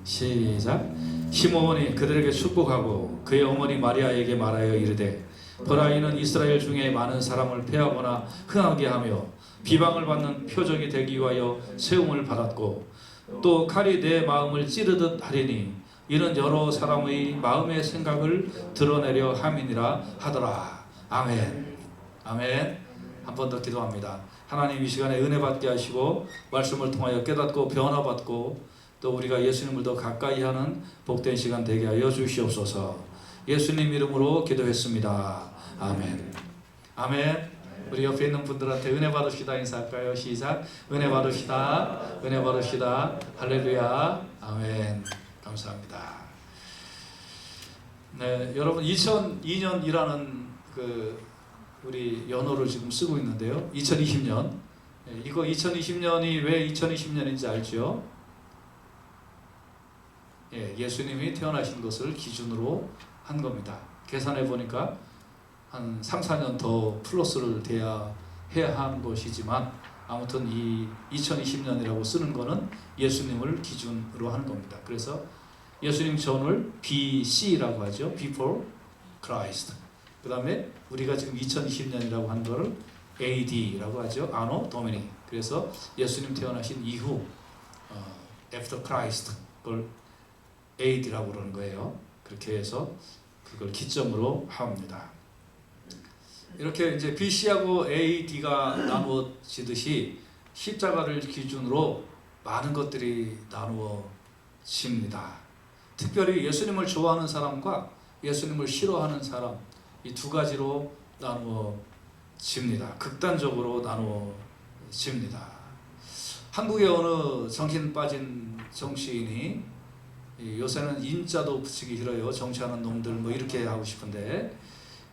시작. 시므온이 그들에게 축복하고 그의 어머니 마리아에게 말하여 이르되 보라 이는 이스라엘 중에 많은 사람을 패하거나 흥하게 하며 비방을 받는 표적이 되기 위하여 세움을 받았고 또 칼이 내 마음을 찌르듯 하리니 이는 여러 사람의 마음의 생각을 드러내려 함이니라 하더라. 아멘. 아멘. 한 번 더 기도합니다. 하나님 이 시간에 은혜 받게 하시고 말씀을 통하여 깨닫고 변화받고 또 우리가 예수님을 더 가까이 하는 복된 시간 되게 하여 주시옵소서. 예수님 이름으로 기도했습니다. 아멘. 아멘. 우리 옆에 있는 분들한테 은혜 받으시다 인사할까요? 시작. 은혜 받으시다. 은혜 받으시다. 할렐루야. 아멘. 감사합니다. 네, 여러분 2002년이라는 우리 연호를 지금 쓰고 있는데요. 2020년. 이거 2020년이 왜 2020년인지 알죠? 예수님이 태어나신 것을 기준으로 한 겁니다. 계산해 보니까 한 3, 4년 더 플러스를 해야 하는 것이지만 아무튼 이 2020년이라고 쓰는 거는 예수님을 기준으로 하는 겁니다. 그래서 예수님 전을 BC라고 하죠. Before Christ. 그 다음에 우리가 지금 2020년이라고 한 거를 AD라고 하죠. Anno Domini. 그래서 예수님 태어나신 이후 After Christ 그걸 AD라고 그러는 거예요. 그렇게 해서 그걸 기점으로 합니다. 이렇게 이제 BC하고 AD가 나누어지듯이 십자가를 기준으로 많은 것들이 나누어집니다. 특별히 예수님을 좋아하는 사람과 예수님을 싫어하는 사람 이 두 가지로 나누어집니다. 극단적으로 나누어집니다. 한국의 어느 정신 빠진 정치인이 요새는 인자도 붙이기 싫어요. 정치하는 놈들 뭐 이렇게 하고 싶은데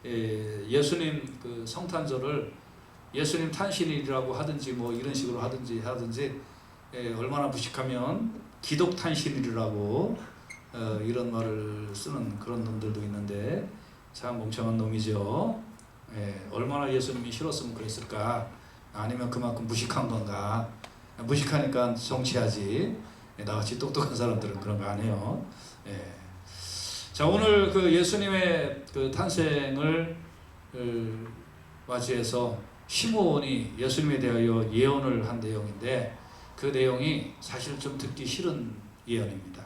예수님 그 성탄절을 예수님 탄신일이라고 하든지 뭐 이런 식으로 하든지 얼마나 무식하면 기독 탄신일이라고 이런 말을 쓰는 그런 놈들도 있는데 참 멍청한 놈이죠. 얼마나 예수님이 싫었으면 그랬을까? 아니면 그만큼 무식한 건가? 무식하니까 정치하지. 나같이 똑똑한 사람들은 그런 거 안 해요. 자, 오늘 그 예수님의 그 탄생을 맞이해서 시므온이 예수님에 대하여 예언을 한 내용인데 그 내용이 사실 좀 듣기 싫은 예언입니다.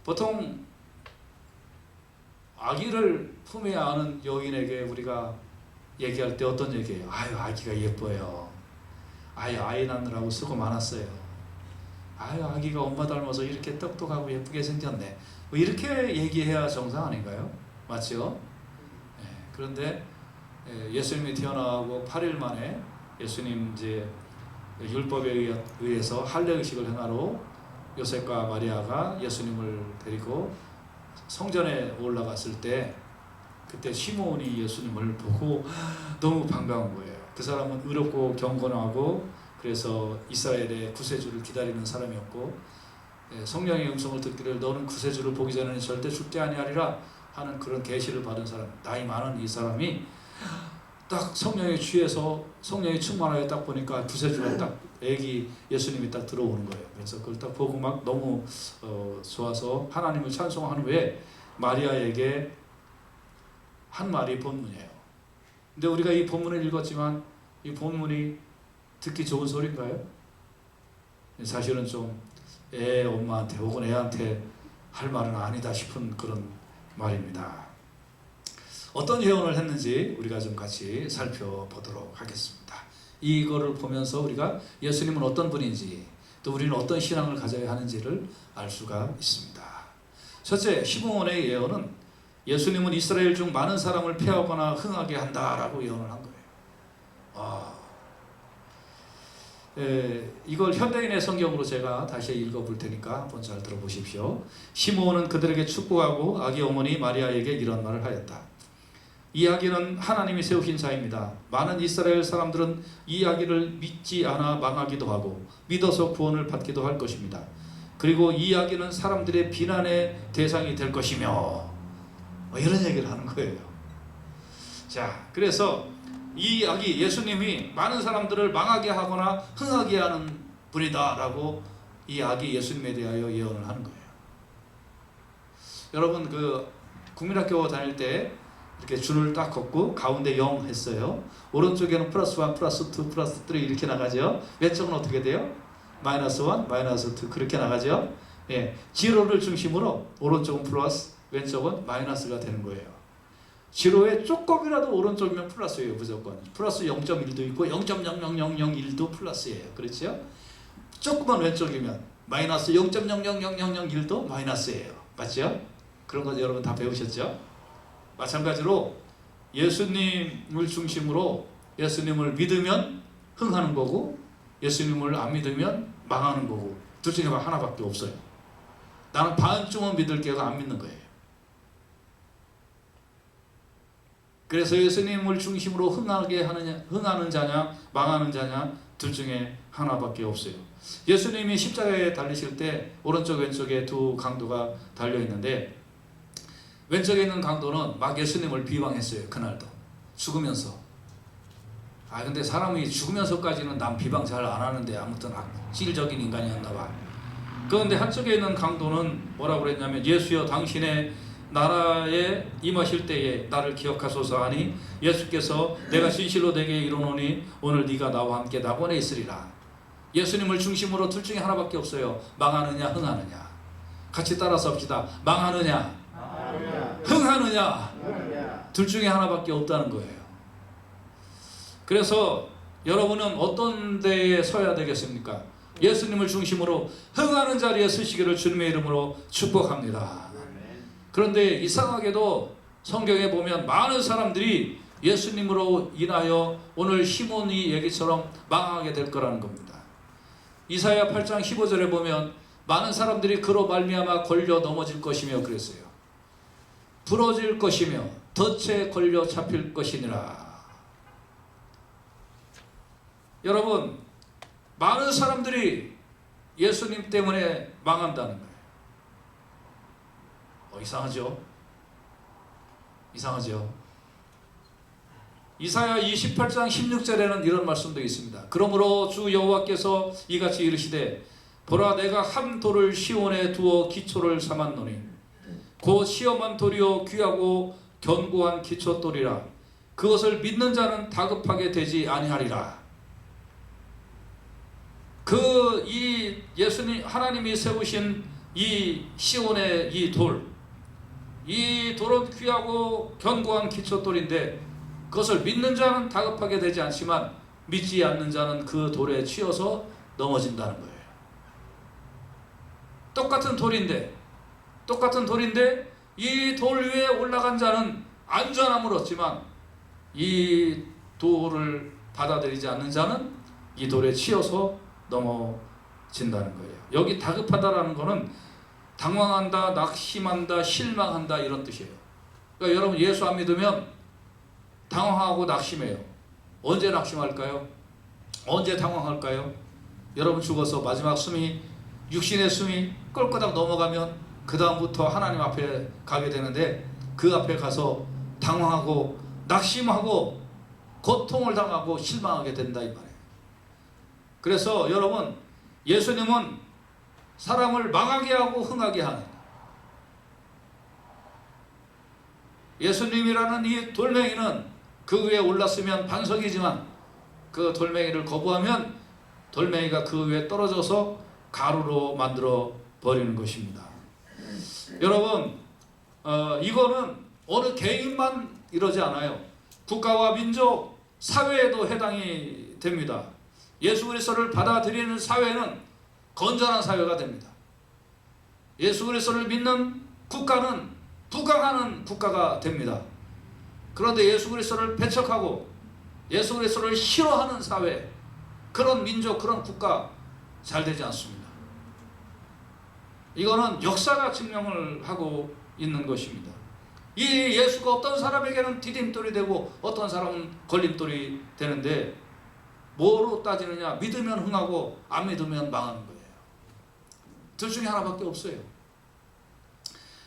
보통 아기를 품에 안은 여인에게 우리가 얘기할 때 어떤 얘기예요? 아유, 아기가 예뻐요. 아유, 아이 낳느라고 수고 많았어요. 아유, 아기가 엄마 닮아서 이렇게 똑똑하고 예쁘게 생겼네. 뭐 이렇게 얘기해야 정상 아닌가요? 맞죠? 그런데 예수님이 태어나고 8일 만에 예수님 이제 율법에 의해서 할례 의식을 행하러 요셉과 마리아가 예수님을 데리고 성전에 올라갔을 때 그때 시므온이 예수님을 보고 너무 반가운 거예요. 그 사람은 의롭고 경건하고 그래서 이스라엘의 구세주를 기다리는 사람이었고 성령의 음성을 듣기를 너는 구세주를 보기 전에는 절대 죽지 아니하리라 하는 그런 계시를 받은 사람, 나이 많은 이 사람이 딱 성령에 취해서 성령이 충만하게 딱 보니까 구세주가 딱 애기 예수님이 딱 들어오는 거예요. 그래서 그걸 딱 보고 막 너무 좋아서 하나님을 찬송한 후에 마리아에게 한 말이 본문이에요. 근데 우리가 이 본문을 읽었지만 이 본문이 듣기 좋은 소리인가요? 사실은 좀 애 엄마한테 혹은 애한테 할 말은 아니다 싶은 그런 말입니다. 어떤 예언을 했는지 우리가 좀 같이 살펴보도록 하겠습니다. 이거를 보면서 우리가 예수님은 어떤 분인지 또 우리는 어떤 신앙을 가져야 하는지를 알 수가 있습니다. 첫째, 시므온의 예언은 예수님은 이스라엘 중 많은 사람을 패하거나 흥하게 한다라고 예언을 한 거예요. 이걸 현대인의 성경으로 제가 다시 읽어볼 테니까 한번 잘 들어보십시오. 시므온은 그들에게 축복하고 아기 어머니 마리아에게 이런 말을 하였다. 이 아기는 하나님이 세우신 자입니다. 많은 이스라엘 사람들은 이 아기를 믿지 않아 망하기도 하고 믿어서 구원을 받기도 할 것입니다. 그리고 이 아기는 사람들의 비난의 대상이 될 것이며 이런 얘기를 하는 거예요. 자, 그래서 이 아기 예수님이 많은 사람들을 망하게 하거나 흥하게 하는 분이다 라고 이 아기 예수님에 대하여 예언을 하는 거예요. 여러분 그 국민학교 다닐 때 이렇게 줄을 딱 걷고 가운데 0 했어요. 오른쪽에는 플러스 1, 플러스 2, 플러스 3 이렇게 나가죠. 왼쪽은 어떻게 돼요? 마이너스 1, 마이너스 2 그렇게 나가죠. 예, 지로를 중심으로 오른쪽은 플러스, 왼쪽은 마이너스가 되는 거예요. 지로에 조금이라도 오른쪽이면 플러스예요. 무조건 플러스 0.1도 있고 0.00001도 플러스예요. 그렇죠? 조금만 왼쪽이면 마이너스 0.00001도 마이너스예요. 맞죠? 그런 거 여러분 다 배우셨죠? 마찬가지로 예수님을 중심으로 예수님을 믿으면 흥하는 거고 예수님을 안 믿으면 망하는 거고 둘 중에 하나밖에 없어요. 나는 반쯤은 믿을게요. 안 믿는 거예요. 그래서 예수님을 중심으로 흥하는 자냐 망하는 자냐 둘 중에 하나밖에 없어요. 예수님이 십자가에 달리실 때 오른쪽 왼쪽에 두 강도가 달려있는데 왼쪽에 있는 강도는 막 예수님을 비방했어요. 그날도 죽으면서. 근데 사람이 죽으면서까지는 난 비방 잘 안 하는데 아무튼 악질적인 인간이었나 봐. 그런데 한쪽에 있는 강도는 뭐라고 그랬냐면 예수여 당신의 나라에 임하실 때에 나를 기억하소서 하니 예수께서 내가 진실로 내게 이르노니 오늘 네가 나와 함께 낙원에 있으리라. 예수님을 중심으로 둘 중에 하나밖에 없어요. 망하느냐 흥하느냐. 같이 따라서 합시다. 망하느냐 흥하느냐 둘 중에 하나밖에 없다는 거예요. 그래서 여러분은 어떤 데에 서야 되겠습니까? 예수님을 중심으로 흥하는 자리에 서시기를 주님의 이름으로 축복합니다. 그런데 이상하게도 성경에 보면 많은 사람들이 예수님으로 인하여 오늘 시몬이 얘기처럼 망하게 될 거라는 겁니다. 이사야 8장 15절에 보면 많은 사람들이 그로 말미암아 걸려 넘어질 것이며 그랬어요. 부러질 것이며 덫에 걸려 잡힐 것이니라. 여러분 많은 사람들이 예수님 때문에 망한다는 거예요. 이상하죠? 이상하죠? 이사야 28장 16절에는 이런 말씀도 있습니다. 그러므로 주 여호와께서 이같이 이르시되 보라 내가 한 돌을 시온에 두어 기초를 삼았노니 곧 시험한 돌이요 귀하고 견고한 기초돌이라. 그것을 믿는 자는 다급하게 되지 아니하리라. 이 예수님 하나님이 세우신 이 시온의 이 돌은 귀하고 견고한 기초돌인데 그것을 믿는 자는 다급하게 되지 않지만 믿지 않는 자는 그 돌에 치여서 넘어진다는 거예요. 똑같은 돌인데 이 돌 위에 올라간 자는 안전함을 얻지만 이 돌을 받아들이지 않는 자는 이 돌에 치여서 넘어진다는 거예요. 여기 다급하다라는 거는 당황한다, 낙심한다, 실망한다 이런 뜻이에요. 그러니까 여러분 예수 안 믿으면 당황하고 낙심해요. 언제 낙심할까요? 언제 당황할까요? 여러분 죽어서 마지막 육신의 숨이 꼴꼬닥 넘어가면 그 다음부터 하나님 앞에 가게 되는데 그 앞에 가서 당황하고 낙심하고 고통을 당하고 실망하게 된다 이 말이에요. 그래서 여러분 예수님은 사람을 망하게 하고 흥하게 하는 예수님이라는 이 돌멩이는 그 위에 올랐으면 반석이지만 그 돌멩이를 거부하면 돌멩이가 그 위에 떨어져서 가루로 만들어 버리는 것입니다. 여러분 이거는 어느 개인만 이러지 않아요. 국가와 민족, 사회에도 해당이 됩니다. 예수 그리스도를 받아들이는 사회는 건전한 사회가 됩니다. 예수 그리스도를 믿는 국가는 부강하는 국가가 됩니다. 그런데 예수 그리스도를 배척하고 예수 그리스도를 싫어하는 사회, 그런 민족, 그런 국가 잘 되지 않습니다. 이거는 역사가 증명을 하고 있는 것입니다. 이 예수가 어떤 사람에게는 디딤돌이 되고 어떤 사람은 걸림돌이 되는데 뭐로 따지느냐? 믿으면 흥하고 안 믿으면 망하는 거예요. 둘 중에 하나밖에 없어요.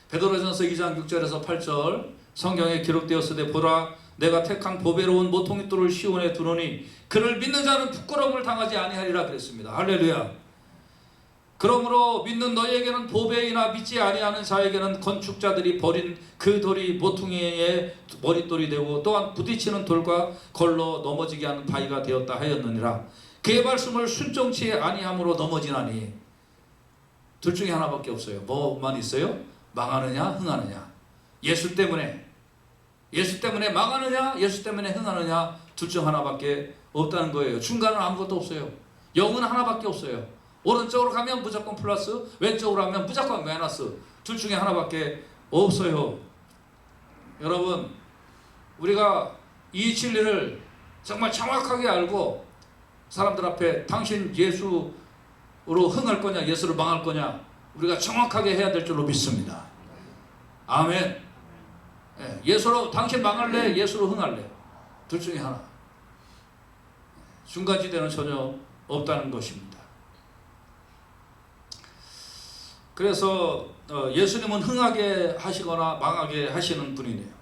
베드로전서 2장 6절에서 8절 성경에 기록되었으되 보라 내가 택한 보배로운 모퉁이 돌을 시온에 두노니 그를 믿는 자는 부끄러움을 당하지 아니하리라 그랬습니다. 할렐루야. 그러므로 믿는 너희에게는 보배이나 믿지 아니하는 자에게는 건축자들이 버린 그 돌이 모퉁이의 머릿돌이 되고 또한 부딪히는 돌과 걸러 넘어지게 하는 바위가 되었다 하였느니라. 그의 말씀을 순종치 아니함으로 넘어지나니. 둘 중에 하나밖에 없어요. 뭐만 있어요? 망하느냐 흥하느냐. 예수 때문에 망하느냐 예수 때문에 흥하느냐, 둘 중 하나밖에 없다는 거예요. 중간은 아무것도 없어요. 영은 하나밖에 없어요. 오른쪽으로 가면 무조건 플러스, 왼쪽으로 가면 무조건 마이너스. 둘 중에 하나밖에 없어요. 여러분, 우리가 이 진리를 정말 정확하게 알고 사람들 앞에 당신 예수로 흥할 거냐 예수로 망할 거냐 우리가 정확하게 해야 될 줄로 믿습니다. 아멘. 예수로 당신 망할래 예수로 흥할래, 둘 중에 하나. 중간지대는 전혀 없다는 것입니다. 그래서 예수님은 흥하게 하시거나 망하게 하시는 분이네요.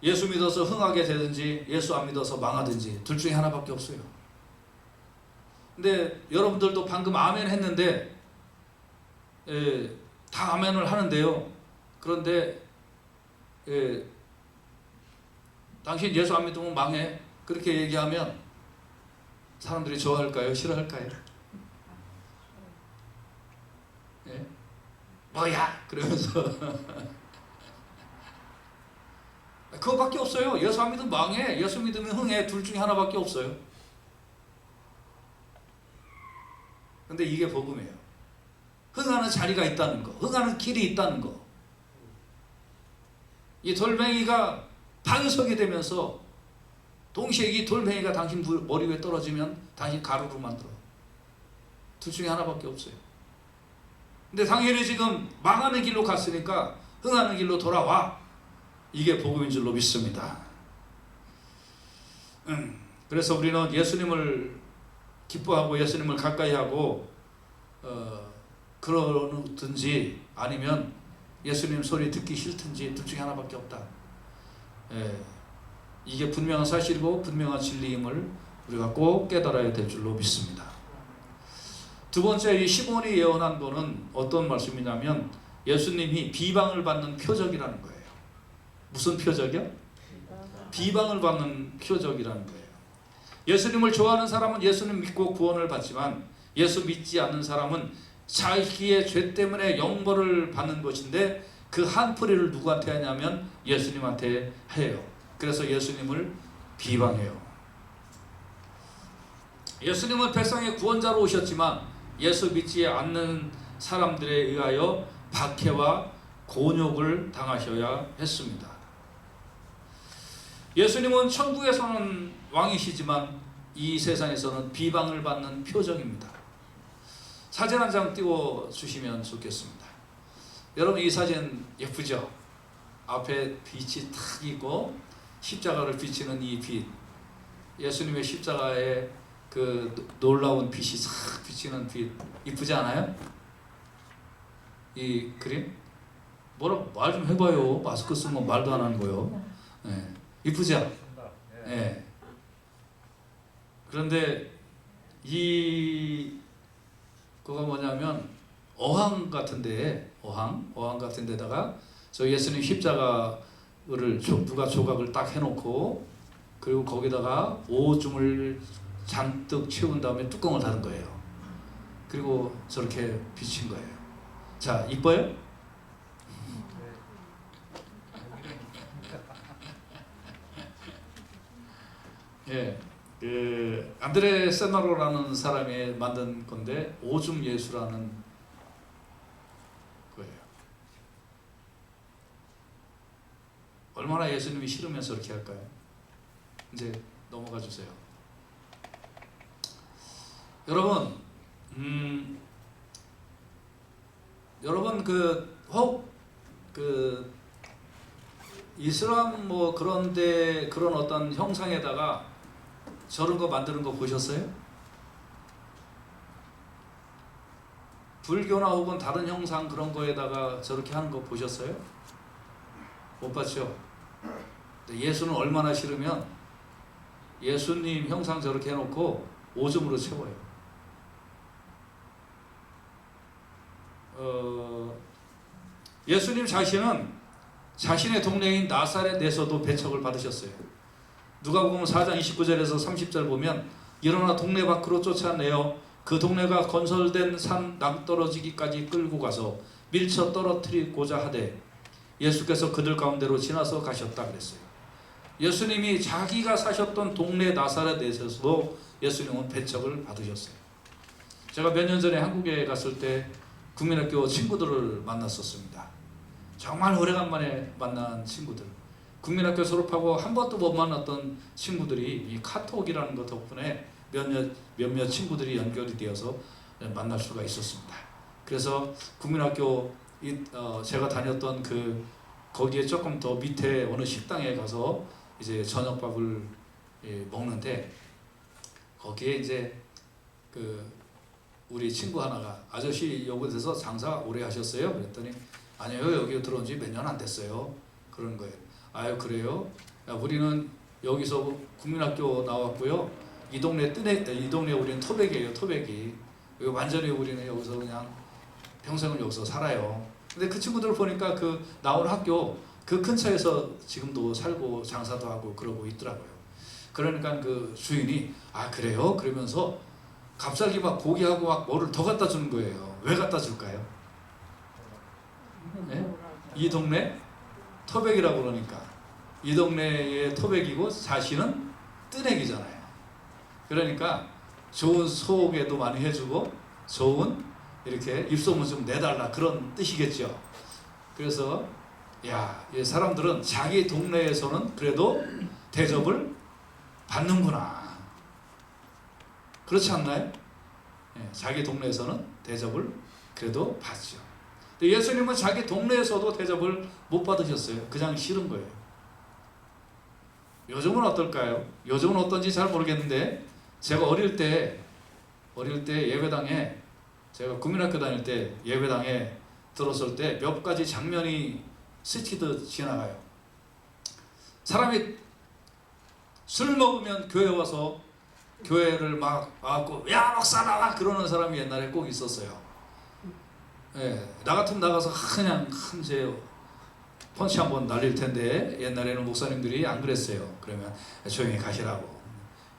예수 믿어서 흥하게 되든지 예수 안 믿어서 망하든지 둘 중에 하나밖에 없어요. 근데 여러분들도 방금 아멘 했는데 다 아멘을 하는데요. 그런데 당신 예수 안 믿으면 망해, 그렇게 얘기하면 사람들이 좋아할까요? 싫어할까요? 뭐야? 그러면서 그거밖에 없어요. 예수 안 믿으면 망해, 예수 믿으면 흥해, 둘 중에 하나밖에 없어요. 근데 이게 복음이에요. 흥하는 자리가 있다는 거, 흥하는 길이 있다는 거. 이 돌멩이가 반석이 되면서 동시에 이 돌멩이가 당신 머리 위에 떨어지면 당신 가루로 만들어. 둘 중에 하나밖에 없어요. 근데 당연히 지금 망하는 길로 갔으니까 흥하는 길로 돌아와. 이게 복음인 줄로 믿습니다. 그래서 우리는 예수님을 기뻐하고 예수님을 가까이 하고 그러든지 아니면 예수님 소리 듣기 싫든지 둘 중에 하나밖에 없다. 이게 분명한 사실이고 분명한 진리임을 우리가 꼭 깨달아야 될 줄로 믿습니다. 두 번째, 이 시몬이 예언한 거는 어떤 말씀이냐면 예수님이 비방을 받는 표적이라는 거예요. 무슨 표적이요? 비방을 받는 표적이라는 거예요. 예수님을 좋아하는 사람은 예수님 믿고 구원을 받지만 예수 믿지 않는 사람은 자기의 죄 때문에 영벌을 받는 것인데 그 한풀이를 누구한테 하냐면 예수님한테 해요. 그래서 예수님을 비방해요. 예수님은 백성의 구원자로 오셨지만 예수 믿지 않는 사람들에 의하여 박해와 곤욕을 당하셔야 했습니다. 예수님은 천국에서는 왕이시지만 이 세상에서는 비방을 받는 표적입니다. 사진 한 장 띄워주시면 좋겠습니다. 여러분, 이 사진 예쁘죠? 앞에 빛이 탁 있고 십자가를 비치는 이 빛, 예수님의 십자가에 그 놀라운 빛이 싹 비치는 빛, 이쁘지 않아요? 이 그림? 뭐라고 말 좀 해봐요. 마스크 쓰면 말도 안 하는 거요. 이쁘죠? 네. 그런데 그거 뭐냐면 어항 같은데, 어항 같은 데다가 저 예수님 십자가를 누가 조각을 딱 해놓고 그리고 거기다가 오줌을 잔뜩 채운 다음에 뚜껑을 닫은 거예요. 그리고 저렇게 비친 거예요. 자, 이뻐요? 예, 그 안드레 세나로라는 사람이 만든 건데 오줌 예수라는 거예요. 얼마나 예수님이 싫으면서 이렇게 할까요? 이제 넘어가 주세요. 여러분, 여러분 그 이슬람 뭐 그런데 그런 어떤 형상에다가 저런 거 만드는 거 보셨어요? 불교나 혹은 다른 형상 그런 거에다가 저렇게 하는 거 보셨어요? 못 봤죠? 예수는 얼마나 싫으면 예수님 형상 저렇게 해놓고 오줌으로 채워요. 예수님 자신은 자신의 동네인 나사렛에서도 배척을 받으셨어요. 누가복음 4장 29절에서 30절 보면 일어나 동네 밖으로 쫓아내어 그 동네가 건설된 산 낭떠러지기까지 끌고 가서 밀쳐 떨어뜨리고자 하되 예수께서 그들 가운데로 지나서 가셨다 그랬어요. 예수님이 자기가 사셨던 동네 나사렛에서도 예수님은 배척을 받으셨어요. 제가 몇 년 전에 한국에 갔을 때 국민학교 친구들을 만났었습니다. 정말 오래간만에 만난 친구들, 국민학교 졸업하고 한 번도 못 만났던 친구들이 이 카톡이라는 것 덕분에 몇몇 친구들이 연결이 되어서 만날 수가 있었습니다. 그래서 국민학교 제가 다녔던 거기에 조금 더 밑에 어느 식당에 가서 이제 저녁밥을 먹는데, 거기에 이제 우리 친구 하나가 아저씨 요곳에서 장사 오래 하셨어요? 그랬더니 아니요, 여기 들어온 지 몇 년 안 됐어요. 그러는 거예요. 아유, 그래요? 야, 우리는 여기서 국민학교 나왔고요. 이 동네 우리는 토백이에요, 토백이. 완전히 우리는 여기서 그냥 평생을 여기서 살아요. 근데 그 친구들 보니까 나온 학교 그 근처에서 지금도 살고 장사도 하고 그러고 있더라고요. 그러니까 그 주인이 아, 그래요? 그러면서 갑자기 막 고기하고 막 뭐를 더 갖다 주는 거예요. 왜 갖다 줄까요? 네? 이 동네 토백이라고 그러니까 이 동네의 토백이고 자신은 뜨내기잖아요. 그러니까 좋은 소개도 많이 해주고 좋은 이렇게 입소문 좀 내달라 그런 뜻이겠죠. 그래서 이 사람들은 자기 동네에서는 그래도 대접을 받는구나. 그렇지 않나요? 자기 동네에서는 대접을 그래도 받죠. 예수님은 자기 동네에서도 대접을 못 받으셨어요. 그냥 싫은 거예요. 요즘은 어떨까요? 요즘은 어떤지 잘 모르겠는데 제가 어릴 때 예배당에, 제가 국민학교 다닐 때 예배당에 들었을 때 몇 가지 장면이 스치듯 지나가요. 사람이 술 먹으면 교회 와서 교회를 막 와갖고 야 목사 나와 그러는 사람이 옛날에 꼭 있었어요. 나 같으면 나가서 그냥 제 펀치 한번 날릴 텐데 옛날에는 목사님들이 안 그랬어요. 그러면 조용히 가시라고.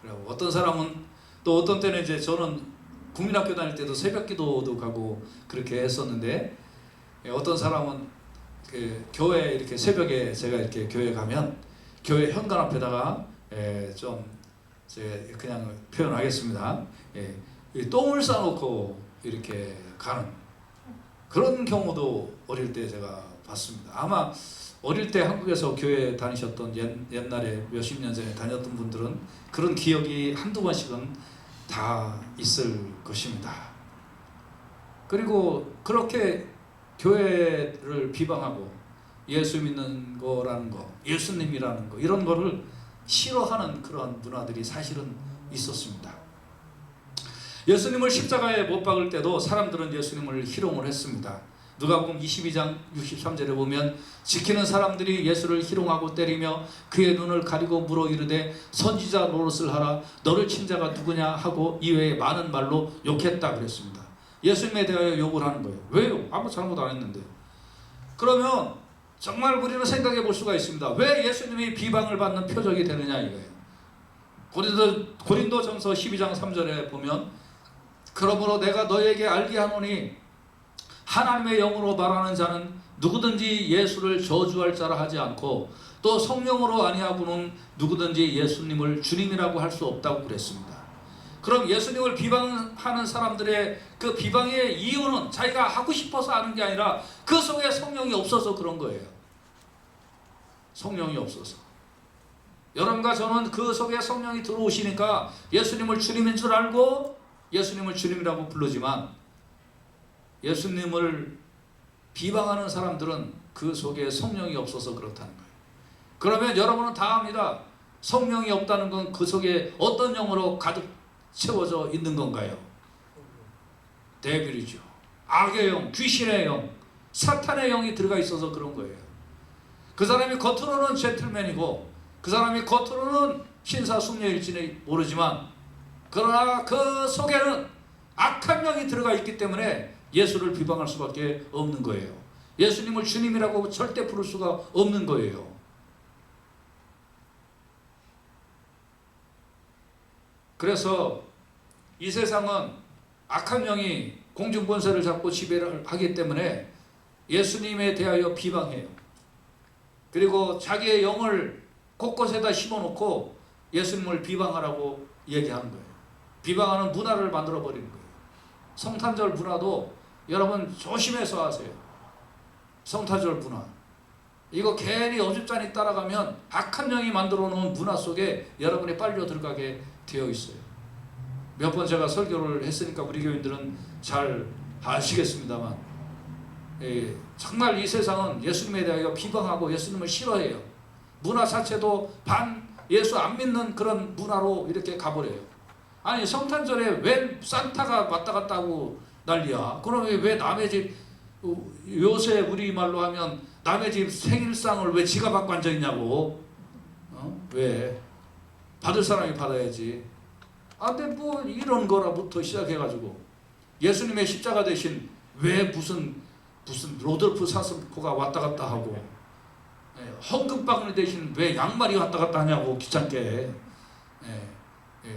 그리고 어떤 사람은 또 어떤 때는 이제 저는 국민학교 다닐 때도 새벽 기도도 가고 그렇게 했었는데, 어떤 사람은 교회 이렇게 새벽에 제가 이렇게 교회 가면 교회 현관 앞에다가 좀 그냥 표현하겠습니다. 똥을 싸놓고 이렇게 가는 그런 경우도 어릴 때 제가 봤습니다. 아마 어릴 때 한국에서 교회 다니셨던 옛날에 몇십 년 전에 다녔던 분들은 그런 기억이 한두 번씩은 다 있을 것입니다. 그리고 그렇게 교회를 비방하고 예수 믿는 거라는 거, 예수님이라는 거, 이런 거를 싫어하는 그런 문화들이 사실은 있었습니다. 예수님을 십자가에 못 박을 때도 사람들은 예수님을 희롱을 했습니다. 누가복음 22장 63절에 보면 지키는 사람들이 예수를 희롱하고 때리며 그의 눈을 가리고 물어 이르되 선지자 노릇을 하라, 너를 친 자가 누구냐 하고 이외에 많은 말로 욕했다 그랬습니다. 예수님에 대하여 욕을 하는 거예요. 왜요? 아무 잘못 안 했는데. 그러면 정말 우리는 생각해 볼 수가 있습니다. 왜 예수님이 비방을 받는 표적이 되느냐 이거예요. 고린도전서 12장 3절에 보면 그러므로 내가 너에게 알게 하노니 하나님의 영으로 말하는 자는 누구든지 예수를 저주할 자라 하지 않고 또 성령으로 아니하고는 누구든지 예수님을 주님이라고 할 수 없다고 그랬습니다. 그럼 예수님을 비방하는 사람들의 그 비방의 이유는 자기가 하고 싶어서 하는 게 아니라 그 속에 성령이 없어서 그런 거예요. 성령이 없어서. 여러분과 저는 그 속에 성령이 들어오시니까 예수님을 주님인 줄 알고 예수님을 주님이라고 부르지만, 예수님을 비방하는 사람들은 그 속에 성령이 없어서 그렇다는 거예요. 그러면 여러분은 다 압니다. 성령이 없다는 건 그 속에 어떤 영으로 가득 채워져 있는 건가요? 데빌이죠. 악의 영, 귀신의 영, 사탄의 영이 들어가 있어서 그런 거예요. 그 사람이 겉으로는 젠틀맨이고 그 사람이 겉으로는 신사숙녀일지 모르지만 그러나 그 속에는 악한 영이 들어가 있기 때문에 예수를 비방할 수밖에 없는 거예요. 예수님을 주님이라고 절대 부를 수가 없는 거예요. 그래서 이 세상은 악한 영이 공중권세를 잡고 지배를 하기 때문에 예수님에 대하여 비방해요. 그리고 자기의 영을 곳곳에다 심어놓고 예수님을 비방하라고 얘기하는 거예요. 비방하는 문화를 만들어버리는 거예요. 성탄절 문화도 여러분 조심해서 하세요. 성탄절 문화. 이거 괜히 어줍잖이 따라가면 악한 영이 만들어 놓은 문화 속에 여러분이 빨려 들어가게 되어 있어요. 몇 번 제가 설교를 했으니까 우리 교인들은 잘 아시겠습니다만, 정말 이 세상은 예수님에 대하여 비방하고 예수님을 싫어해요. 문화 자체도 반 예수 안 믿는 그런 문화로 이렇게 가버려요. 아니 성탄절에 왜 산타가 왔다 갔다 하고 난리야? 그러면 왜 남의 집, 요새 우리말로 하면 남의 집 생일상을 왜 지가 받고 앉아있냐고. 왜? 받을 사람이 받아야지. 근데 뭐 이런 거라부터 시작해가지고 예수님의 십자가 대신 왜 무슨 로돌프 사슴코가 왔다 갔다 하고, 헌금바구니 대신 왜 양말이 왔다 갔다 하냐고 귀찮게.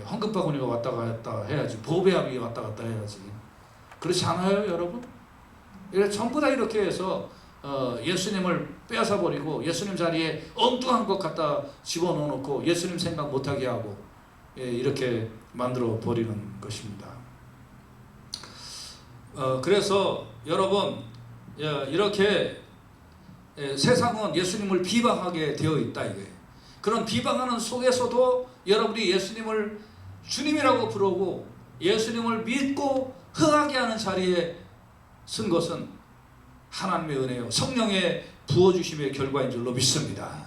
헌금바구니가 왔다 갔다 해야지. 보배압이 왔다 갔다 해야지. 그렇지 않아요 여러분? 전부 다 이렇게 해서 예수님을 빼앗아 버리고 예수님 자리에 엉뚱한 것 갖다 집어넣어 놓고 예수님 생각 못하게 하고, 이렇게 만들어 버리는 것입니다. 그래서 여러분, 이렇게 세상은 예수님을 비방하게 되어 있다 이거예요. 그런 비방하는 속에서도 여러분이 예수님을 주님이라고 부르고 예수님을 믿고 흥하게 하는 자리에 쓴 것은 하나님의 은혜요, 성령의 부어주심의 결과인 줄로 믿습니다.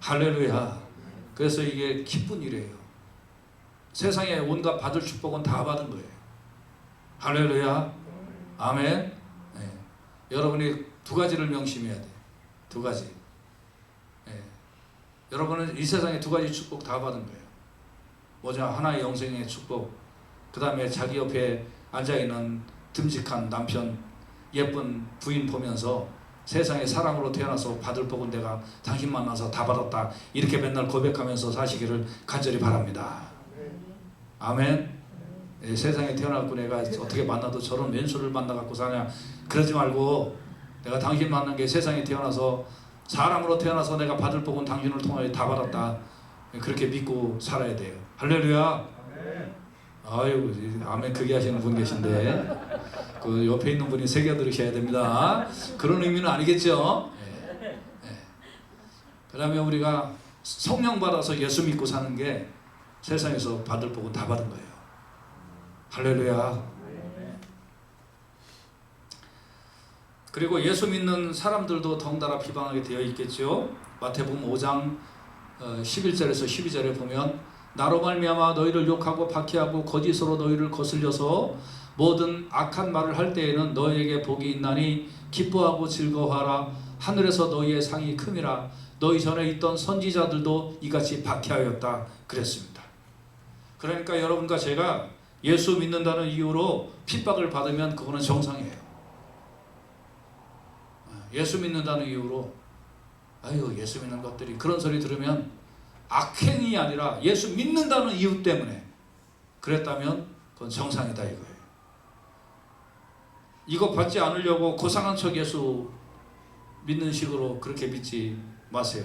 할렐루야. 그래서 이게 기쁜 일이에요. 세상에 온갖 받을 축복은 다 받은 거예요. 할렐루야. 아멘. 여러분이 두 가지를 명심해야 돼요. 두 가지. 여러분은 이 세상에 두 가지 축복 다 받은 거예요. 뭐냐? 하나의 영생의 축복, 그 다음에 자기 옆에 앉아있는 듬직한 남편, 예쁜 부인 보면서 세상에 사람으로 태어나서 받을 복은 내가 당신 만나서 다 받았다, 이렇게 맨날 고백하면서 사시기를 간절히 바랍니다. 아멘. 세상에 태어났고 내가 어떻게 만나도 저런 왼수를 만나갖고 사냐, 그러지 말고 내가 당신 만난 게 세상에 태어나서 사람으로 태어나서 내가 받을 복은 당신을 통하여 다 받았다, 그렇게 믿고 살아야 돼요. 할렐루야. 아유, 아멘 크게 하시는 분 계신데 그 옆에 있는 분이 새겨 들으셔야 됩니다. 그런 의미는 아니겠죠. 그러면 우리가 성령 받아서 예수 믿고 사는 게 세상에서 받을 복은 다 받은 거예요. 할렐루야. 그리고 예수 믿는 사람들도 덩달아 비방하게 되어 있겠죠. 마태복음 5장 11절에서 12절에 보면, 나로 말미암아 너희를 욕하고 박해하고 거짓으로 너희를 거슬려서 모든 악한 말을 할 때에는 너희에게 복이 있나니 기뻐하고 즐거워하라. 하늘에서 너희의 상이 큼이라. 너희 전에 있던 선지자들도 이같이 박해하였다 그랬습니다. 그러니까 여러분과 제가 예수 믿는다는 이유로 핍박을 받으면 그거는 정상이에요. 예수 믿는다는 이유로 아유 예수 믿는 것들이, 그런 소리 들으면 악행이 아니라 예수 믿는다는 이유 때문에 그랬다면 그건 정상이다 이거예요. 이거 받지 않으려고 고상한 척 예수 믿는 식으로 그렇게 믿지 마세요.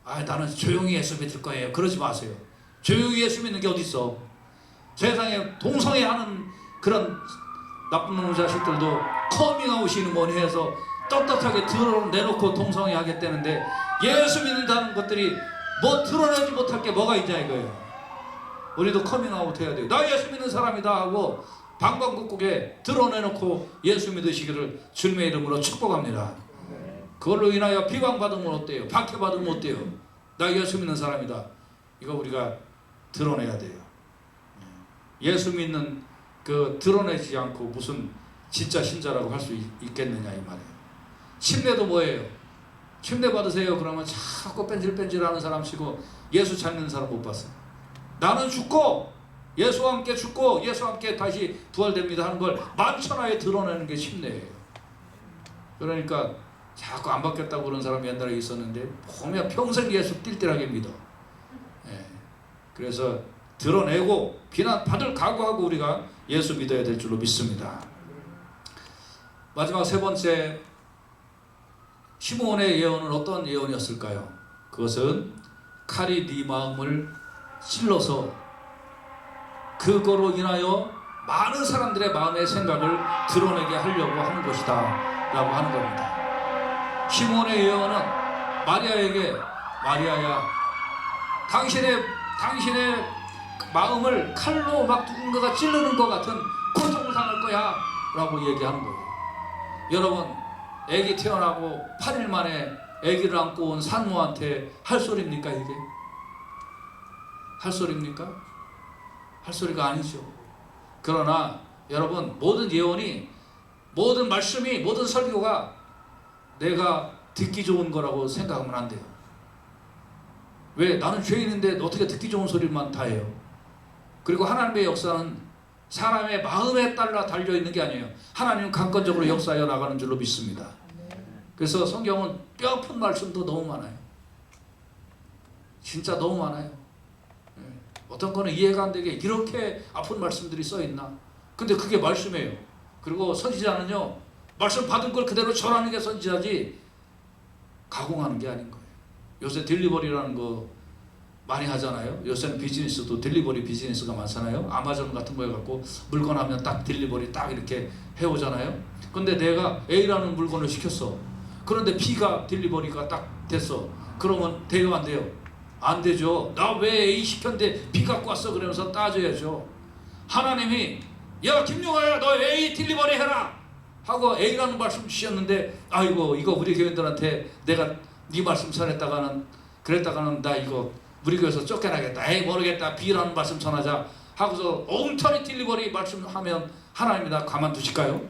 나는 조용히 예수 믿을 거예요, 그러지 마세요. 조용히 예수 믿는 게 어디 있어. 세상에 동성애하는 그런 나쁜 놈의 자식들도 커밍아웃이니 뭐니 해서 떳떳하게 드러내놓고 동성애 하겠다는데, 예수 믿는다는 것들이 뭐 드러내지 못할 게 뭐가 있냐 이거예요. 우리도 커밍아웃 해야 돼요. 나 예수 믿는 사람이다 하고 방방곡곡에 드러내놓고 예수 믿으시기를 주님의 이름으로 축복합니다. 그걸로 인하여 비방받으면 어때요? 박해받으면 어때요? 나 예수 믿는 사람이다, 이거 우리가 드러내야 돼요. 예수 믿는 그 드러내지 않고 무슨 진짜 신자라고 할 수 있겠느냐 이 말이에요. 침례도 뭐예요? 침례 받으세요 그러면 자꾸 뺀질뺀질하는 사람 치고 예수 찾는 사람 못 봤어요. 나는 죽고 예수와 함께 죽고 예수와 함께 다시 부활됩니다 하는 걸 만천하에 드러내는 게 침례예요. 그러니까 자꾸 안 바뀌었다고 그런 사람이 옛날에 있었는데 보면 평생 예수 띨띨하게 믿어. 예. 그래서 드러내고 비난받을 각오하고 우리가 예수 믿어야 될 줄로 믿습니다. 마지막 세 번째, 시므온의 예언은 어떤 예언이었을까요? 그것은 칼이 네 마음을 찔러서 그거로 인하여 많은 사람들의 마음의 생각을 드러내게 하려고 하는 것이다 라고 하는 겁니다. 시므온의 예언은 마리아에게, 마리아야, 당신의 마음을 칼로 막 누군가가 찌르는 것 같은 고통을 당할 거야 라고 얘기하는 거예요. 여러분, 아기 태어나고 8일 만에 아기를 안고 온 산모한테 할 소리입니까 이게? 할 소리입니까? 할 소리가 아니죠. 그러나 여러분, 모든 예언이, 모든 말씀이, 모든 설교가 내가 듣기 좋은 거라고 생각하면 안 돼요. 왜? 나는 죄인인데 어떻게 듣기 좋은 소리만 다 해요? 그리고 하나님의 역사는 사람의 마음에 따라 달려있는 게 아니에요. 하나님은 강권적으로 역사하여 나가는 줄로 믿습니다. 그래서 성경은 뼈아픈 말씀도 너무 많아요. 진짜 너무 많아요. 어떤 거는 이해가 안 되게 이렇게 아픈 말씀들이 써있나? 근데 그게 말씀이에요. 그리고 선지자는요, 말씀 받은 걸 그대로 전하는 게 선지자지 가공하는 게 아닌 거예요. 요새 딜리버리라는 거 많이 하잖아요. 요새는 비즈니스도 딜리버리 비즈니스가 많잖아요. 아마존 같은 거 해갖고 물건 하면 딱 딜리버리 딱 이렇게 해오잖아요. 근데 내가 A라는 물건을 시켰어. 그런데 B가 딜리버리가 딱 됐어. 그러면 돼요, 안 돼요? 안 되죠. 나 왜 A 시켰는데 B 갖고 왔어? 그러면서 따져야죠. 하나님이 야 김용아야 너 A 딜리버리 해라 하고 A라는 말씀 주셨는데, 아이고 이거 우리 교인들한테 내가 네 말씀 그랬다가는 나 이거 우리 교회에서 쫓겨나겠다. 에이 모르겠다. B라는 말씀 전하자 하고서 엉터리 딜리버리 말씀하면 하나님이 나 가만두실까요?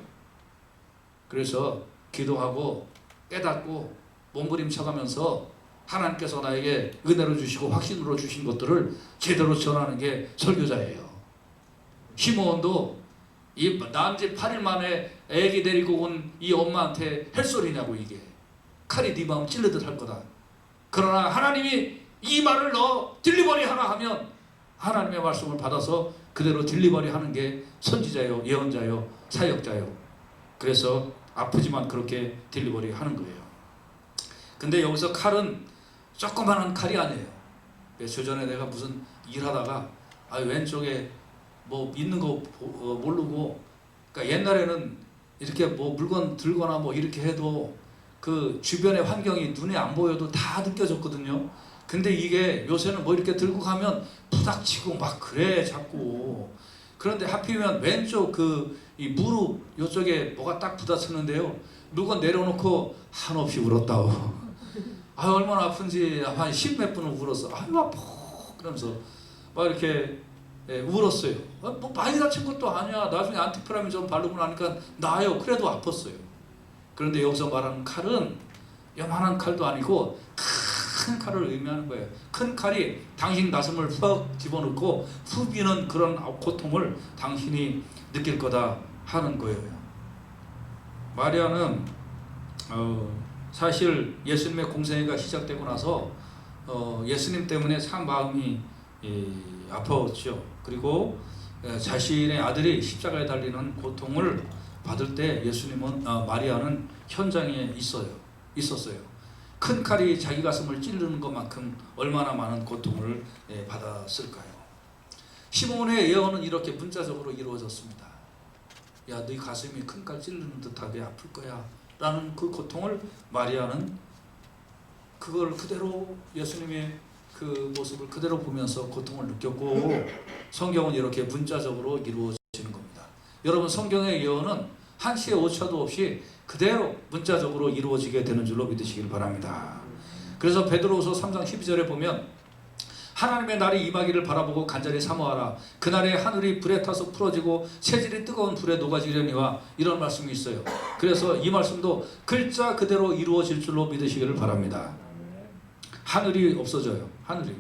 그래서 기도하고 깨닫고 몸부림쳐가면서 하나님께서 나에게 은혜로 주시고 확신으로 주신 것들을 제대로 전하는 게 설교자예요. 시므온도 이 난지 8일 만에 애기 데리고 온 이 엄마한테 할 소리냐고, 이게 칼이 네 마음 찔르듯 할 거다. 그러나 하나님이 이 말을 너 딜리버리 하나 하면 하나님의 말씀을 받아서 그대로 딜리버리 하는 게 선지자요, 예언자요, 사역자요. 그래서 아프지만 그렇게 딜리버리 하는 거예요. 근데 여기서 칼은 조그마한 칼이 아니에요. 며칠 전에 내가 무슨 일하다가 왼쪽에 뭐 있는 거 모르고, 그러니까 옛날에는 이렇게 뭐 물건 들거나 뭐 이렇게 해도 그 주변의 환경이 눈에 안 보여도 다 느껴졌거든요. 근데 이게 요새는 뭐 이렇게 들고 가면 부닥치고 막 그래 자꾸. 그런데 하필이면 왼쪽 이 무릎 요쪽에 뭐가 딱 부닥쳤는데요. 물건 내려놓고 한없이 울었다고. 얼마나 아픈지 한 10몇 분을 울었어. 아파 그러면서 막 이렇게 울었어요. 뭐 많이 다친 것도 아니야. 나중에 안티프라민 좀 바르고 나니까 나아요. 그래도 아팠어요. 그런데 여기서 말하는 칼은 요만한 칼도 아니고 큰 칼을 의미하는 거예요. 큰 칼이 당신 가슴을 푹 집어넣고 후비는 그런 고통을 당신이 느낄 거다 하는 거예요. 마리아는 사실 예수님의 공생애가 시작되고 나서 예수님 때문에 참 마음이 아팠죠. 그리고 자신의 아들이 십자가에 달리는 고통을 받을 때 마리아는 현장에 있었어요. 큰 칼이 자기 가슴을 찌르는 것만큼 얼마나 많은 고통을 받았을까요? 시므온의 예언은 이렇게 문자적으로 이루어졌습니다. 야, 네 가슴이 큰 칼 찌르는 듯하게 아플 거야 라는 그 고통을 마리아는 그걸 그대로 예수님의 그 모습을 그대로 보면서 고통을 느꼈고, 성경은 이렇게 문자적으로 이루어지는 겁니다. 여러분, 성경의 예언은 한치의 오차도 없이 그대로 문자적으로 이루어지게 되는 줄로 믿으시길 바랍니다. 그래서 베드로후서 3장 12절에 보면 하나님의 날이 임하기를 바라보고 간절히 사모하라. 그날에 하늘이 불에 타서 풀어지고 체질이 뜨거운 불에 녹아지려니와, 이런 말씀이 있어요. 그래서 이 말씀도 글자 그대로 이루어질 줄로 믿으시기를 바랍니다. 하늘이 없어져요. 하늘이.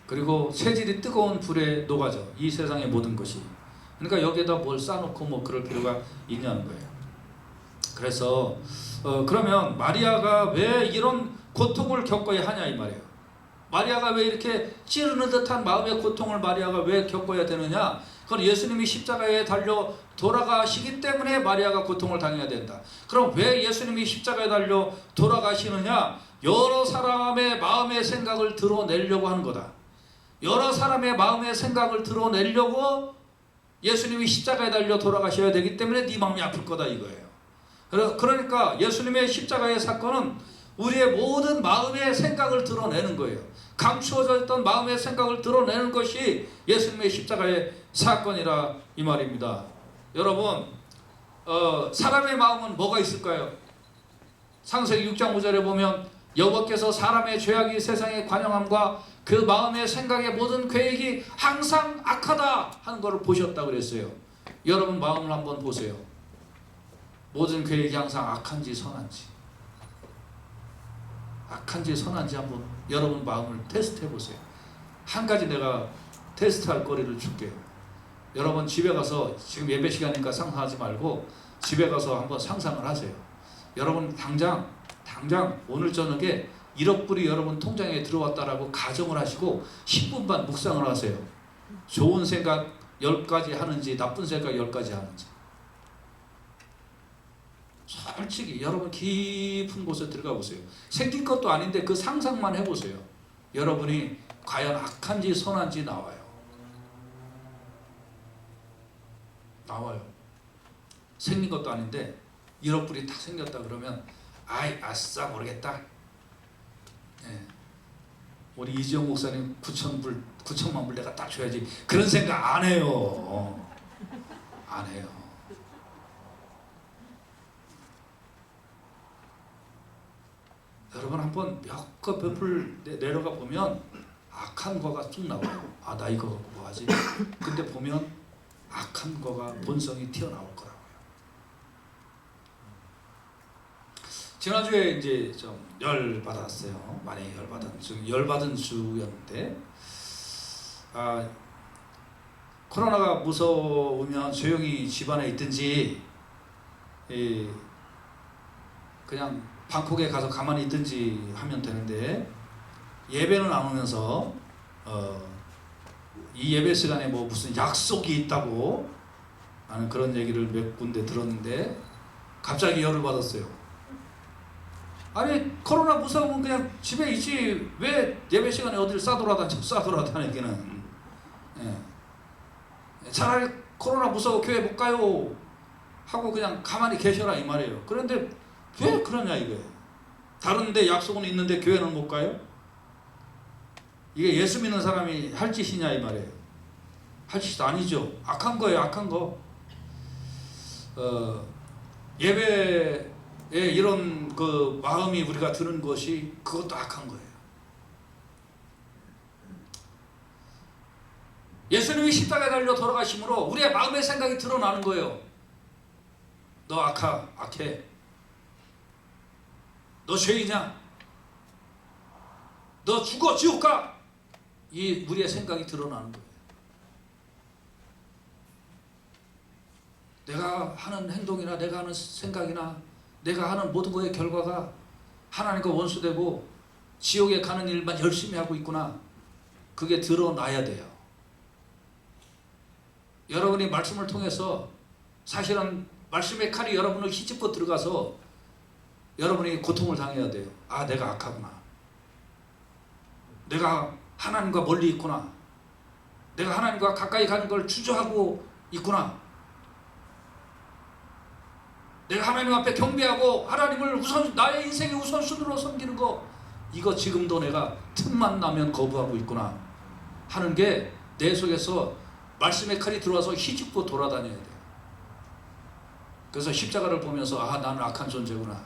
그리고 체질이 뜨거운 불에 녹아져 이 세상의 모든 것이. 그러니까 여기에다 뭘 쌓아놓고 뭐 그럴 필요가 있냐는 거예요. 그래서 그러면 마리아가 왜 이런 고통을 겪어야 하냐 이 말이에요. 마리아가 왜 이렇게 찌르는 듯한 마음의 고통을 마리아가 왜 겪어야 되느냐? 그건 예수님이 십자가에 달려 돌아가시기 때문에 마리아가 고통을 당해야 된다. 그럼 왜 예수님이 십자가에 달려 돌아가시느냐? 여러 사람의 마음의 생각을 드러내려고 하는 거다. 여러 사람의 마음의 생각을 드러내려고 예수님이 십자가에 달려 돌아가셔야 되기 때문에 네 마음이 아플 거다 이거예요. 그러니까 예수님의 십자가의 사건은 우리의 모든 마음의 생각을 드러내는 거예요. 감추어져 있던 마음의 생각을 드러내는 것이 예수님의 십자가의 사건이라 이 말입니다. 여러분, 사람의 마음은 뭐가 있을까요? 창세기 6장 5절에 보면 여호와께서 사람의 죄악이 세상에 관영함과 그 마음의 생각의 모든 계획이 항상 악하다 하는 것을 보셨다고 그랬어요. 여러분 마음을 한번 보세요. 모든 계획이 항상 악한지 선한지, 악한지 선한지 한번 여러분 마음을 테스트해 보세요. 한 가지 내가 테스트할 거리를 줄게요. 여러분 집에 가서, 지금 예배 시간이니까 상상하지 말고 집에 가서 한번 상상을 하세요. 여러분 당장 오늘 저녁에 1억 불이 여러분 통장에 들어왔다라고 가정을 하시고 10분만 묵상을 하세요. 좋은 생각 10가지 하는지 나쁜 생각 10가지 하는지. 솔직히 여러분 깊은 곳에 들어가 보세요. 생긴 것도 아닌데 그 상상만 해보세요. 여러분이 과연 악한지 선한지 나와요. 생긴 것도 아닌데 1억 불이 딱 생겼다 그러면 아이 아싸 모르겠다. 예. 우리 이지영 목사님 9천만 불 내가 딱 줘야지. 그런 생각 안 해요. 안 해요. 여러분 한번 몇 불 내려가 보면 악한 거가 쭉 나와요. 아, 나 이거 뭐 하지? 근데 보면 악한 거가 본성이 튀어나올 거라고요. 지난주에 이제 좀 열받았어요. 많이 열받은 주였는데, 코로나가 무서우면 조용히 집안에 있든지, 그냥 방콕에 가서 가만히 있든지 하면 되는데, 예배는 안 오면서 이 예배 시간에 뭐 무슨 약속이 있다고 하는 그런 얘기를 몇 군데 들었는데 갑자기 열을 받았어요. 아니 코로나 무서우면 그냥 집에 있지 왜 예배 시간에 어딜 싸돌아다니기는. 예. 차라리 코로나 무서워 교회 못 가요 하고 그냥 가만히 계셔라 이 말이에요. 그런데 왜 그러냐 이거예요. 다른 데 약속은 있는데 교회는 못 가요? 이게 예수 믿는 사람이 할 짓이냐 이 말이에요. 할 짓이 아니죠. 악한 거예요. 악한 거. 예배에 이런 그 마음이 우리가 드는 것이 그것도 악한 거예요. 예수님이 십자가에 달려 돌아가심으로 우리의 마음의 생각이 드러나는 거예요. 너 악해. 너 죄이냐? 너 죽어 지옥 가. 이 우리의 생각이 드러나는 거예요. 내가 하는 행동이나 내가 하는 생각이나 내가 하는 모든 것의 결과가 하나님과 원수되고 지옥에 가는 일만 열심히 하고 있구나. 그게 드러나야 돼요. 여러분이 말씀을 통해서 사실은 말씀의 칼이 여러분을 휘집고 들어가서 여러분이 고통을 당해야 돼요. 아, 내가 악하구나. 내가 하나님과 멀리 있구나. 내가 하나님과 가까이 가는 걸 주저하고 있구나. 내가 하나님 앞에 경배하고 하나님을 나의 인생의 우선순위로 섬기는 거, 이거 지금도 내가 틈만 나면 거부하고 있구나 하는 게 내 속에서 말씀의 칼이 들어와서 휘집고 돌아다녀야 돼요. 그래서 십자가를 보면서 아, 나는 악한 존재구나.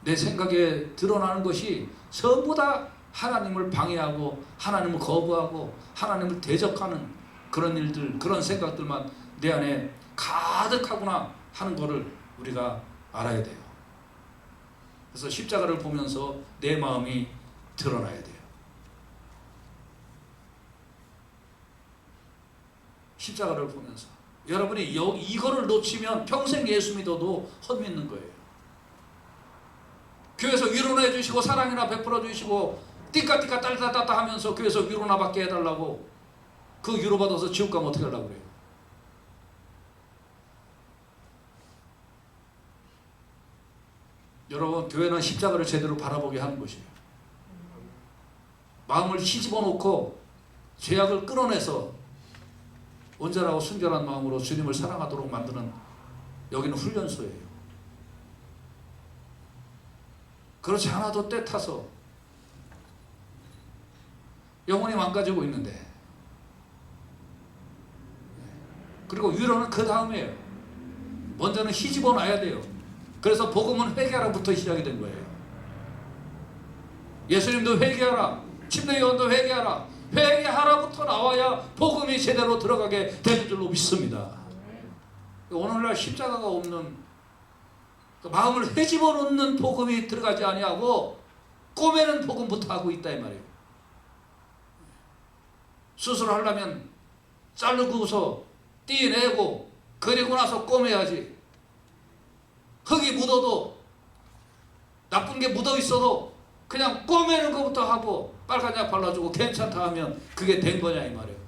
내 생각에 드러나는 것이 전부 다 하나님을 방해하고 하나님을 거부하고 하나님을 대적하는 그런 일들, 그런 생각들만 내 안에 가득하구나 하는 것을 우리가 알아야 돼요. 그래서 십자가를 보면서 내 마음이 드러나야 돼요. 십자가를 보면서. 여러분이 이거를 놓치면 평생 예수 믿어도 헛믿는 거예요. 교회에서 위로나 해주시고 사랑이나 베풀어 주시고 띠까띠까 딸따따따 하면서 교회에서 위로나 받게 해달라고, 그 위로 받아서 지옥 가면 어떻게 하려고 그래요? 여러분, 교회는 십자가를 제대로 바라보게 하는 것이에요. 마음을 휘집어 놓고 죄악을 끌어내서 온전하고 순결한 마음으로 주님을 사랑하도록 만드는, 여기는 훈련소예요. 그렇지 않아도 때 타서 영혼이 망가지고 있는데, 그리고 위로는 그 다음이에요. 먼저는 휘집어 놔야 돼요. 그래서 복음은 회개하라부터 시작이 된 거예요. 예수님도 회개하라, 침례요한도 회개하라, 회개하라부터 나와야 복음이 제대로 들어가게 되는 줄로 믿습니다. 오늘날 십자가가 없는, 마음을 헤집어 놓는 복음이 들어가지 아니하고 꼬매는 복음부터 하고 있다 이 말이에요. 수술하려면 자르고서 떼내고 그리고 나서 꼬매야지. 흙이 묻어도, 나쁜 게 묻어 있어도 그냥 꼬매는 것부터 하고 빨간 약 발라주고 괜찮다 하면 그게 된 거냐 이 말이에요.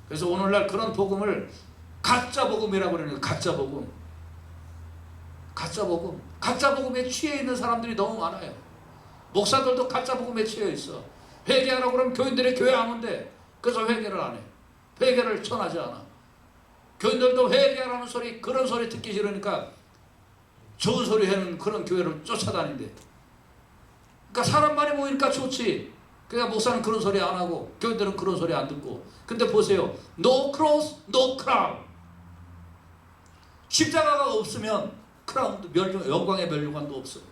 그래서 오늘날 그런 복음을 가짜 복음이라고 그러는 거예요. 가짜 복음. 가짜 복음. 가짜 복음에 취해 있는 사람들이 너무 많아요. 목사들도 가짜 복음에 취해 있어. 회개하라고 그러면 교인들이 교회 안 온대. 그래서 회개를 안 해. 회개를 전하지 않아. 교인들도 회개하라는 소리, 그런 소리 듣기 싫으니까 좋은 소리 하는 그런 교회를 쫓아다닌대. 그러니까 사람 많이 모이니까 좋지. 그러니까 목사는 그런 소리 안 하고 교인들은 그런 소리 안 듣고. 근데 보세요. No cross, no crown. 십자가가 없으면 크라운도, 영광의 멸류관도 없어요.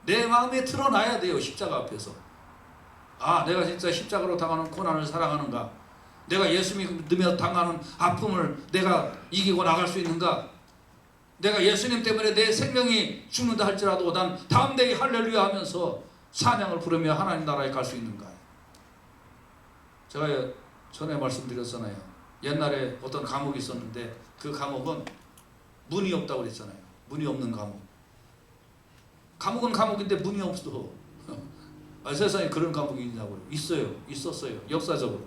내 마음에 드러나야 돼요. 십자가 앞에서. 아, 내가 진짜 십자가로 당하는 고난을 사랑하는가? 내가 예수 믿으며 당하는 아픔을 내가 이기고 나갈 수 있는가? 내가 예수님 때문에 내 생명이 죽는다 할지라도 난 다음 대에 할렐루야 하면서 찬양을 부르며 하나님 나라에 갈 수 있는가? 제가 전에 말씀드렸잖아요. 옛날에 어떤 감옥이 있었는데 그 감옥은 문이 없다고 그랬잖아요. 문이 없는 감옥. 감옥은 감옥인데 문이 없어. 아, 세상에 그런 감옥이 있냐고요. 있어요. 있었어요. 역사적으로.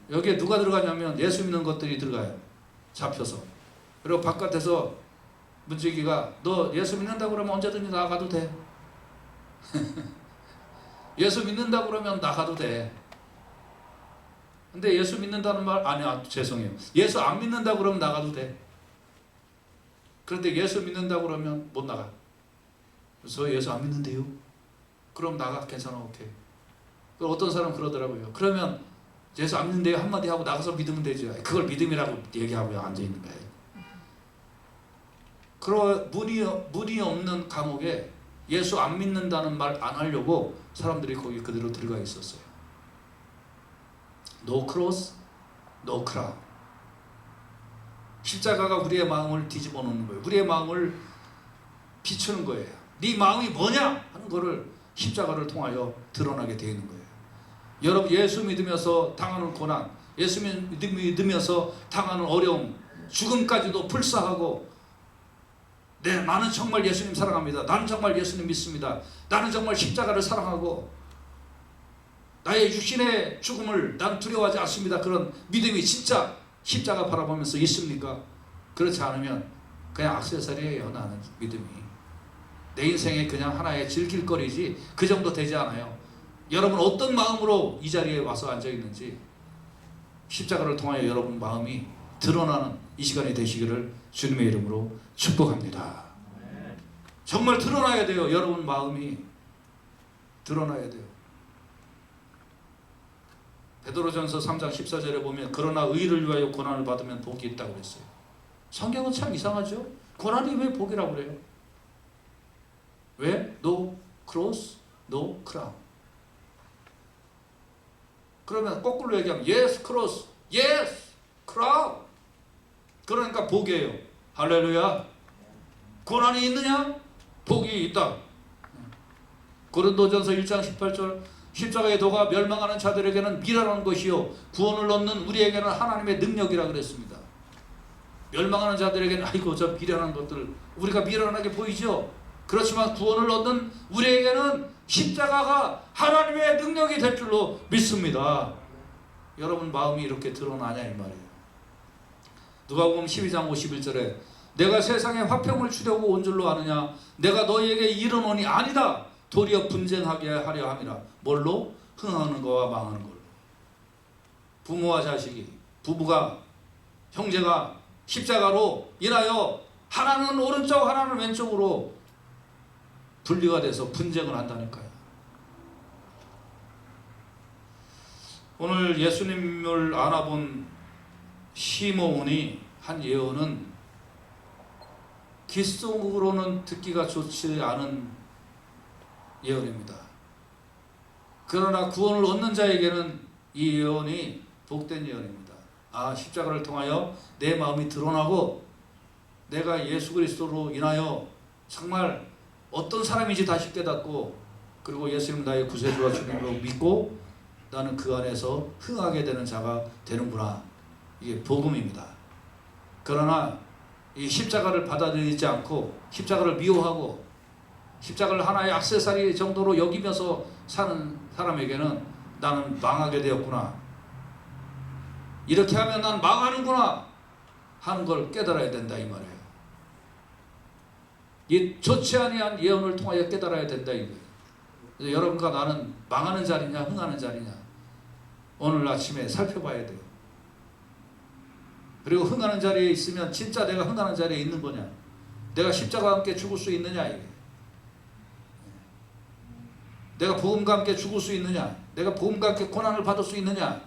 여기에 누가 들어가냐면 예수 믿는 것들이 들어가요. 잡혀서. 그리고 바깥에서 문지기가 너 예수 믿는다고 그러면 언제든지 나가도 돼. 예수 믿는다고 그러면 나가도 돼. 근데 예수 믿는다는 말, 아니야, 죄송해요. 예수 안 믿는다고 그러면 나가도 돼. 그런데 예수 믿는다고 그러면 못 나가. 그래서 예수 안 믿는데요? 그럼 나가. 괜찮아. 오케이. 어떤 사람 그러더라고요. 그러면 예수 안 믿는데요? 한마디 하고 나가서 믿으면 되죠. 그걸 믿음이라고 얘기하고 앉아있는 거예요. 문이 없는 감옥에 예수 안 믿는다는 말 안 하려고 사람들이 거기 그대로 들어가 있었어요. No cross, no crown. 십자가가 우리의 마음을 뒤집어 놓는 거예요. 우리의 마음을 비추는 거예요. 네 마음이 뭐냐 하는 거를 십자가를 통하여 드러나게 되는 거예요. 여러분, 예수 믿으면서 당하는 고난, 예수 믿으면서 당하는 어려움, 죽음까지도 불사하고, 네, 나는 정말 예수님 사랑합니다. 나는 정말 예수님 믿습니다. 나는 정말 십자가를 사랑하고 나의 육신의 죽음을 난 두려워하지 않습니다. 그런 믿음이 진짜 십자가 바라보면서 있습니까? 그렇지 않으면 그냥 액세서리예요. 나는 믿음이 내 인생에 그냥 하나의 즐길거리지 그 정도 되지 않아요. 여러분 어떤 마음으로 이 자리에 와서 앉아있는지 십자가를 통하여 여러분 마음이 드러나는 이 시간이 되시기를 주님의 이름으로 축복합니다. 정말 드러나야 돼요. 여러분 마음이 드러나야 돼요. 베드로전서 3장 14절에 보면 그러나 의를 위하여 고난을 받으면 복이 있다고 그랬어요. 성경은 참 이상하죠. 고난이 왜 복이라고 그래요? 왜? No cross, no crown. 그러면 거꾸로 얘기하면 yes cross, yes crown. 그러니까 복이에요. 할렐루야. 고난이 있느냐? 복이 있다. 고린도전서 1장 18절 십자가의 도가 멸망하는 자들에게는 미련한 것이요 구원을 얻는 우리에게는 하나님의 능력이라 그랬습니다. 멸망하는 자들에게는 아이고 저 미련한 것들, 우리가 미련하게 보이죠. 그렇지만 구원을 얻는 우리에게는 십자가가 하나님의 능력이 될 줄로 믿습니다. 여러분 마음이 이렇게 드러나냐 이 말이에요. 누가복음 12장 51절에 내가 세상에 화평을 주려고 온 줄로 아느냐 내가 너희에게 이르노니 아니다 도리어 분쟁하게 하려 함이라. 뭘로? 흥하는 거와 망하는 걸로. 부모와 자식이, 부부가, 형제가 십자가로 인하여 하나는 오른쪽 하나는 왼쪽으로 분리가 돼서 분쟁을 한다니까요. 오늘 예수님을 알아본 시몬이 한 예언은 귓속으로는 듣기가 좋지 않은 예언입니다. 그러나 구원을 얻는 자에게는 이 예언이 복된 예언입니다. 아, 십자가를 통하여 내 마음이 드러나고 내가 예수 그리스도로 인하여 정말 어떤 사람인지 다시 깨닫고 그리고 예수님 나의 구세주와 주님으로 믿고 나는 그 안에서 흥하게 되는 자가 되는구나. 이게 복음입니다. 그러나 이 십자가를 받아들이지 않고 십자가를 미워하고 십자가를 하나의 액세서리 정도로 여기면서 사는 사람에게는 나는 망하게 되었구나. 이렇게 하면 난 망하는구나 하는 걸 깨달아야 된다 이 말이에요. 이 좋지 아니한 예언을 통하여 깨달아야 된다 이거예요. 그래서 여러분과 나는 망하는 자리냐 흥하는 자리냐 오늘 아침에 살펴봐야 돼요. 그리고 흥하는 자리에 있으면 진짜 내가 흥하는 자리에 있는 거냐, 내가 십자가와 함께 죽을 수 있느냐, 이게 내가 복음과 함께 죽을 수 있느냐, 내가 복음과 함께 고난을 받을 수 있느냐.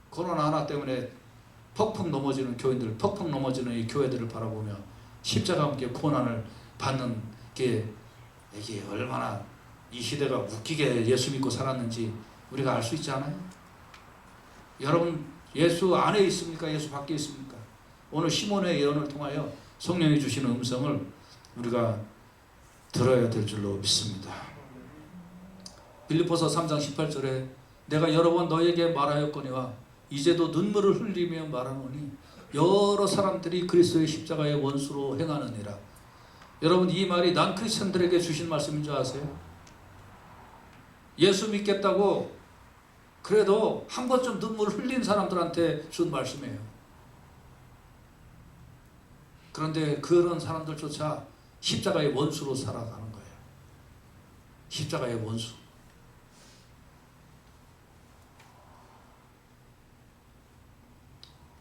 코로나 하나 때문에 퍽퍽 넘어지는 교인들, 퍽퍽 넘어지는 이 교회들을 바라보며 십자가와 함께 고난을 받는 게 이게 얼마나 이 시대가 웃기게 예수 믿고 살았는지 우리가 알 수 있지 않아요? 여러분 예수 안에 있습니까? 예수 밖에 있습니까? 오늘 시몬의 예언을 통하여 성령이 주시는 음성을 우리가 들어야 될 줄로 믿습니다. 빌립보서 3장 18절에 내가 여러 번 너에게 말하였거니와 이제도 눈물을 흘리며 말하노니 여러 사람들이 그리스도의 십자가의 원수로 행하느니라. 여러분 이 말이 난 크리스천들에게 주신 말씀인 줄 아세요? 예수 믿겠다고 그래도 한 번쯤 눈물을 흘린 사람들한테 준 말씀이에요. 그런데 그런 사람들조차 십자가의 원수로 살아가는 거예요. 십자가의 원수.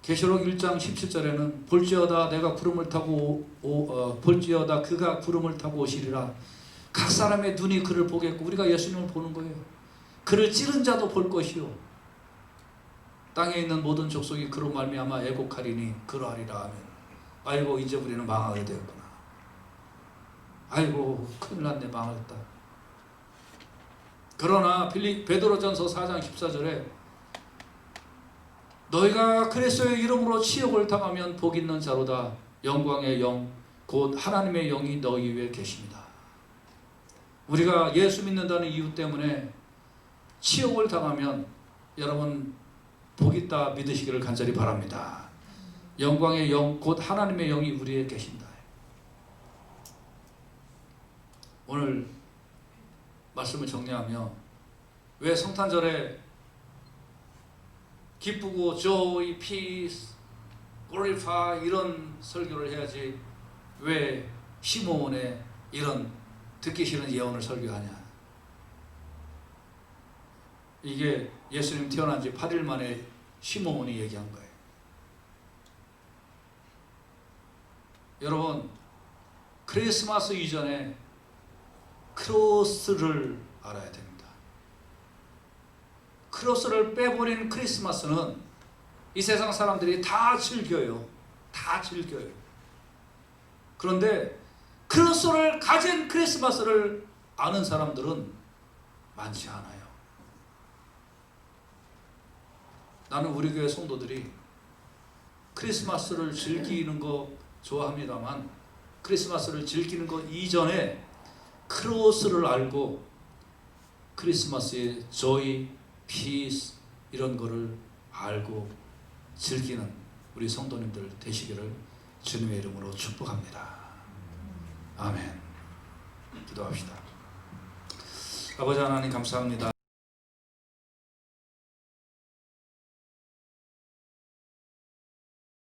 계시록 1장 17절에는 볼지어다 내가 구름을 타고 볼지어다 그가 구름을 타고 오시리라. 각 사람의 눈이 그를 보겠고, 우리가 예수님을 보는 거예요. 그를 찌른 자도 볼 것이요 땅에 있는 모든 족속이 그로 말미암아 애곡하리니 그러하리라 하면 아이고 이제 우리는 망하게 되었구나. 아이고 큰일 났네, 망했다. 그러나 베드로전서 4장 14절에 너희가 그리스도의 이름으로 치욕을 당하면 복 있는 자로다. 영광의 영 곧 하나님의 영이 너희 위에 계십니다. 우리가 예수 믿는다는 이유 때문에 치욕을 당하면 여러분 복 있다 믿으시기를 간절히 바랍니다. 영광의 영 곧 하나님의 영이 우리에 계신다. 오늘 말씀을 정리하며 왜 성탄절에 기쁘고 joy, peace, glorify 이런 설교를 해야지 왜 시몬의 이런 듣기 싫은 예언을 설교하냐. 이게 예수님 태어난 지 8일 만에 시몬이 얘기한 거예요. 여러분 크리스마스 이전에 크로스를 알아야 됩니다. 크로스를 빼버린 크리스마스는 이 세상 사람들이 다 즐겨요. 다 즐겨요. 그런데 크로스를 가진 크리스마스를 아는 사람들은 많지 않아요. 나는 우리 교회 성도들이 크리스마스를 즐기는 거 좋아합니다만 크리스마스를 즐기는 것 이전에 크로스를 알고 크리스마스의 조이, 피스 이런 거를 알고 즐기는 우리 성도님들 되시기를 주님의 이름으로 축복합니다. 아멘. 기도합시다. 아버지 하나님 감사합니다.